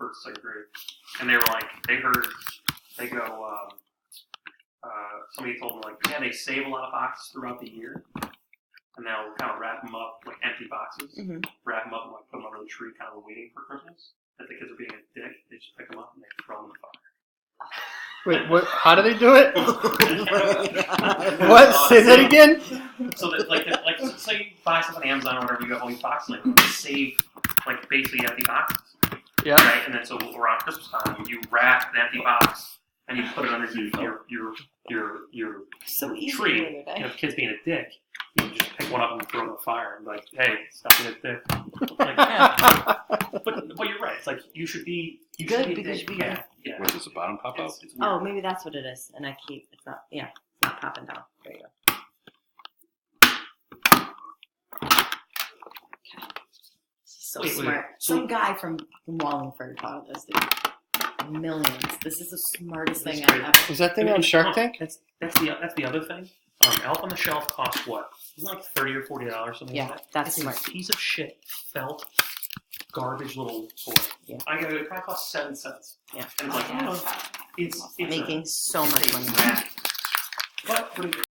first, second grade, and they were like, they go. Somebody told them like, yeah, they save a lot of boxes throughout the year, and they'll kind of wrap them up like empty boxes, wrap them up and like put them under the tree, kind of waiting for Christmas. If the kids are being a dick, they just pick them up and they throw them in the fire. Wait, what? How do they do it? What? Say that again? So that like say you buy stuff on Amazon or whatever, you got all these boxes, like save like basically empty boxes. Yeah. Right, and then so around Christmas time, you wrap the empty box and you put it underneath your So easy tree. the other day. If the kid's being a dick, you just pick one up and throw it in the fire and be like, hey, stop being a dick. Like, yeah. But you're right. It's like you should be. You Good, should be a because dick. you- Yeah. Yeah. Wait, does the bottom pop out? It's weird. Oh, maybe that's what it is. And I keep, it's not popping down. There you go. Okay. So Wait, smart. so- Some guy from Wallingford thought of this, dude. Millions. This is the smartest That's thing great. I've ever. Was that thing on Shark Tank? That's the other thing. Elf on the Shelf costs what? Isn't it like $30 or $40 something Yeah, like that? that's It's smart. a piece of shit felt garbage little toy. Yeah. I got it. Probably costs 7 cents. Yeah. And it's like, it's Making so much money. But